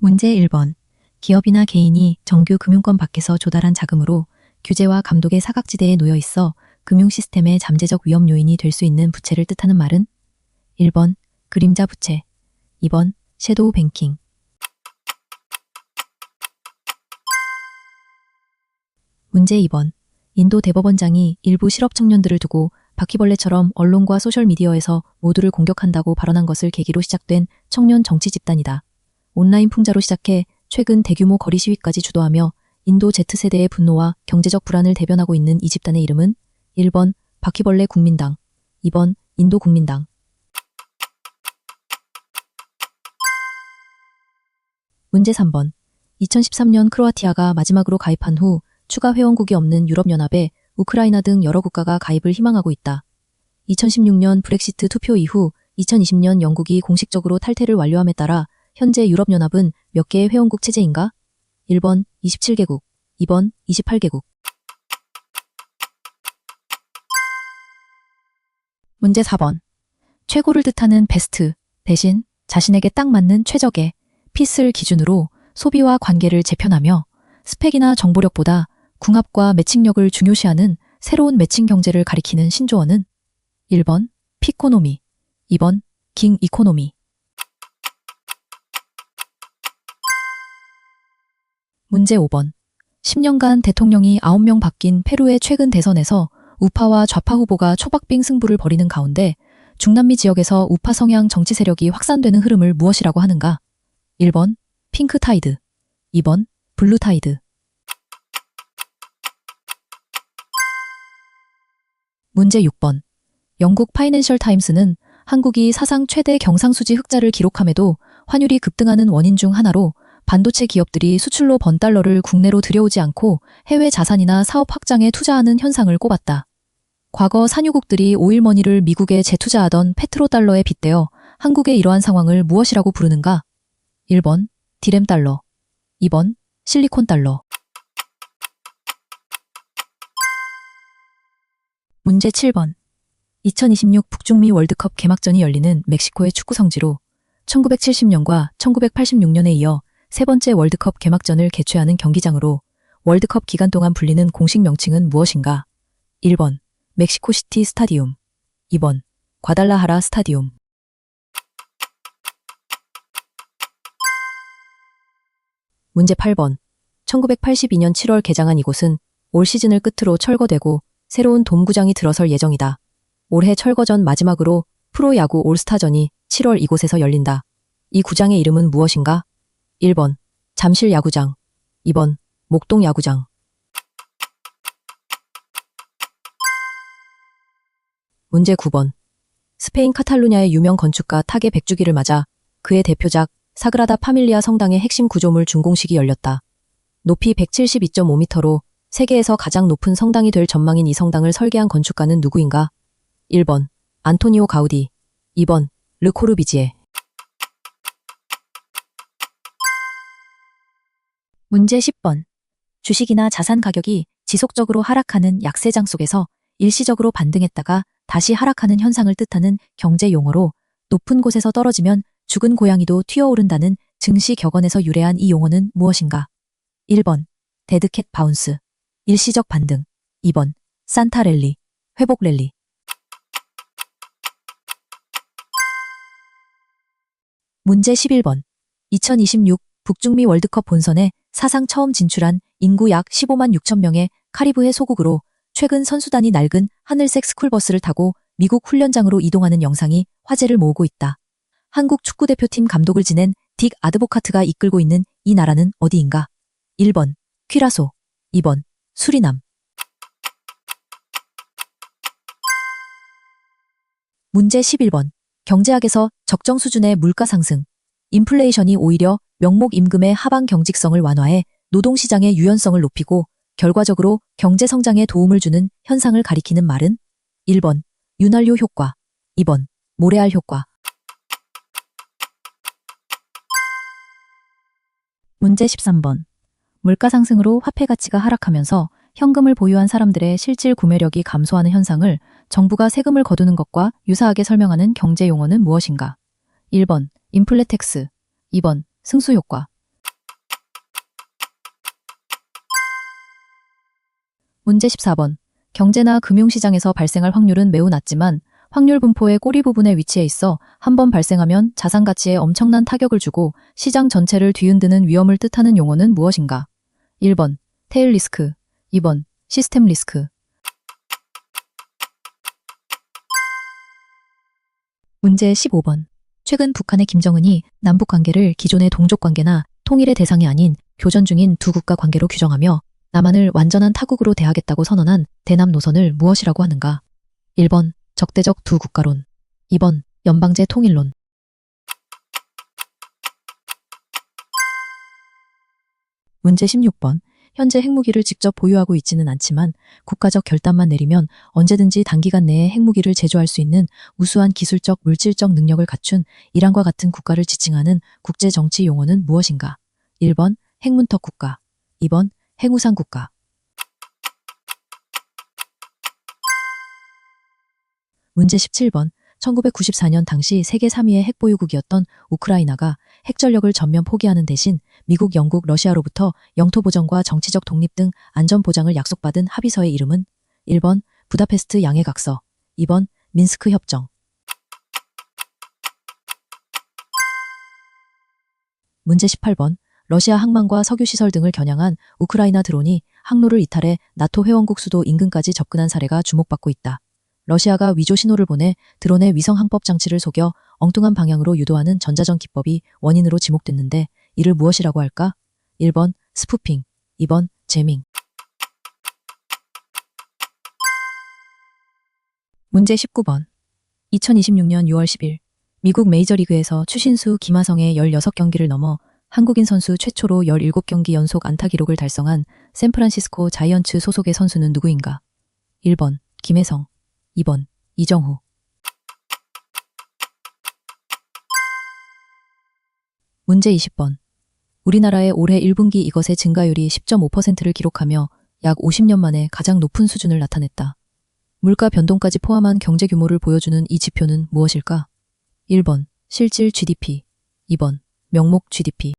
문제 1번. 기업이나 개인이 정규 금융권 밖에서 조달한 자금으로 규제와 감독의 사각지대에 놓여 있어 금융 시스템의 잠재적 위험 요인이 될 수 있는 부채를 뜻하는 말은? 1번. 그림자 부채. 2번. 섀도우 뱅킹. 문제 2번. 인도 대법원장이 일부 실업 청년들을 두고 바퀴벌레처럼 언론과 소셜미디어에서 모두를 공격한다고 발언한 것을 계기로 시작된 청년 정치 집단이다. 온라인 풍자로 시작해 최근 대규모 거리 시위까지 주도하며 인도 Z세대의 분노와 경제적 불안을 대변하고 있는 이 집단의 이름은? 1번. 바퀴벌레 국민당. 2번. 인도 국민당. 문제 3번. 2013년 크로아티아가 마지막으로 가입한 후 추가 회원국이 없는 유럽연합에 우크라이나 등 여러 국가가 가입을 희망하고 있다. 2016년 브렉시트 투표 이후 2020년 영국이 공식적으로 탈퇴를 완료함에 따라 현재 유럽연합은 몇 개의 회원국 체제인가? 1번 27개국, 2번 28개국. 문제 4번. 최고를 뜻하는 베스트 대신 자신에게 딱 맞는 최적의 핏을 기준으로 소비와 관계를 재편하며 스펙이나 정보력보다 궁합과 매칭력을 중요시하는 새로운 매칭 경제를 가리키는 신조어는? 1번 피코노미, 2번 깅 이코노미. 문제 5번. 10년간 대통령이 9명 바뀐 페루의 최근 대선에서 우파와 좌파 후보가 초박빙 승부를 벌이는 가운데 중남미 지역에서 우파 성향 정치 세력이 확산되는 흐름을 무엇이라고 하는가? 1번 핑크 타이드, 2번 블루 타이드. 문제 6번. 영국 파이낸셜 타임스는 한국이 사상 최대 경상수지 흑자를 기록함에도 환율이 급등하는 원인 중 하나로 반도체 기업들이 수출로 번 달러를 국내로 들여오지 않고 해외 자산이나 사업 확장에 투자하는 현상을 꼽았다. 과거 산유국들이 오일머니를 미국에 재투자하던 페트로달러에 빗대어 한국의 이러한 상황을 무엇이라고 부르는가? 1번 디램달러, 2번 실리콘달러. 문제 7번. 2026 북중미 월드컵 개막전이 열리는 멕시코의 축구 성지로 1970년과 1986년에 이어 세 번째 월드컵 개막전을 개최하는 경기장으로 월드컵 기간 동안 불리는 공식 명칭은 무엇인가? 1번 멕시코시티 스타디움, 2번 과달라하라 스타디움. 문제 8번. 1982년 7월 개장한 이곳은 올 시즌을 끝으로 철거되고 새로운 돔구장이 들어설 예정이다. 올해 철거전 마지막으로 프로야구 올스타전이 7월 이곳에서 열린다. 이 구장의 이름은 무엇인가? 1번 잠실 야구장, 2번 목동 야구장. 문제 9번. 스페인 카탈루냐의 유명 건축가 타게 100주기를 맞아 그의 대표작 사그라다 파밀리아 성당의 핵심 구조물 준공식이 열렸다. 높이 172.5m로 세계에서 가장 높은 성당이 될 전망인 이 성당을 설계한 건축가는 누구인가? 1번 안토니오 가우디, 2번 르 코르비지에. 문제 10번. 주식이나 자산 가격이 지속적으로 하락하는 약세장 속에서 일시적으로 반등했다가 다시 하락하는 현상을 뜻하는 경제 용어로 높은 곳에서 떨어지면 죽은 고양이도 튀어오른다는 증시 격언에서 유래한 이 용어는 무엇인가? 1번 데드캣 바운스, 일시적 반등, 2번 산타 랠리, 회복 랠리. 문제 11번. 2026 북중미 월드컵 본선에 사상 처음 진출한 인구 약 15만 6천 명의 카리브해 소국으로 최근 선수단이 낡은 하늘색 스쿨버스를 타고 미국 훈련장으로 이동하는 영상이 화제를 모으고 있다. 한국 축구대표팀 감독을 지낸 딕 아드보카트가 이끌고 있는 이 나라는 어디인가? 1번 퀴라소, 2번 수리남. 문제 11번. 경제학에서 적정 수준의 물가 상승, 인플레이션이 오히려 명목 임금의 하방 경직성을 완화해 노동시장의 유연성을 높이고 결과적으로 경제 성장에 도움을 주는 현상을 가리키는 말은? 1번 윤활유 효과, 2번 모래알 효과. 문제 13번. 물가 상승으로 화폐 가치가 하락하면서 현금을 보유한 사람들의 실질 구매력이 감소하는 현상을 정부가 세금을 거두는 것과 유사하게 설명하는 경제 용어는 무엇인가? 1번 인플레텍스, 2번 승수효과, 문제 14번. 경제나 금융시장에서 발생할 확률은 매우 낮지만 확률 분포의 꼬리 부분에 위치해 있어 한 번 발생하면 자산 가치에 엄청난 타격을 주고 시장 전체를 뒤흔드는 위험을 뜻하는 용어는 무엇인가? 1번. 테일 리스크. 2번. 시스템 리스크. 문제 15번. 최근 북한의 김정은이 남북 관계를 기존의 동족 관계나 통일의 대상이 아닌 교전 중인 두 국가 관계로 규정하며 남한을 완전한 타국으로 대하겠다고 선언한 대남 노선을 무엇이라고 하는가? 1번. 적대적 두 국가론. 2번. 연방제 통일론. 문제 16번. 현재 핵무기를 직접 보유하고 있지는 않지만 국가적 결단만 내리면 언제든지 단기간 내에 핵무기를 제조할 수 있는 우수한 기술적, 물질적 능력을 갖춘 이란과 같은 국가를 지칭하는 국제정치 용어는 무엇인가? 1번. 핵문턱 국가. 2번. 핵우상 국가. 문제 17번. 1994년 당시 세계 3위의 핵보유국이었던 우크라이나가 핵전력을 전면 포기하는 대신 미국, 영국, 러시아로부터 영토 보전과 정치적 독립 등 안전 보장을 약속받은 합의서의 이름은 1번 부다페스트 양해각서, 2번 민스크 협정. 문제 18번. 러시아 항만과 석유시설 등을 겨냥한 우크라이나 드론이 항로를 이탈해 나토 회원국 수도 인근까지 접근한 사례가 주목받고 있다. 러시아가 위조 신호를 보내 드론의 위성 항법 장치를 속여 엉뚱한 방향으로 유도하는 전자전 기법이 원인으로 지목됐는데 이를 무엇이라고 할까? 1번 스푸핑, 2번 제밍. 문제 19번. 2026년 6월 10일 미국 메이저리그에서 추신수 김하성의 16경기를 넘어 한국인 선수 최초로 17경기 연속 안타 기록을 달성한 샌프란시스코 자이언츠 소속의 선수는 누구인가? 1번 김혜성, 2번 이정후. 문제 20번. 우리나라의 올해 1분기 이것의 증가율이 10.5%를 기록하며 약 50년 만에 가장 높은 수준을 나타냈다. 물가 변동까지 포함한 경제 규모를 보여주는 이 지표는 무엇일까? 1번 실질 GDP, 2번 명목 GDP.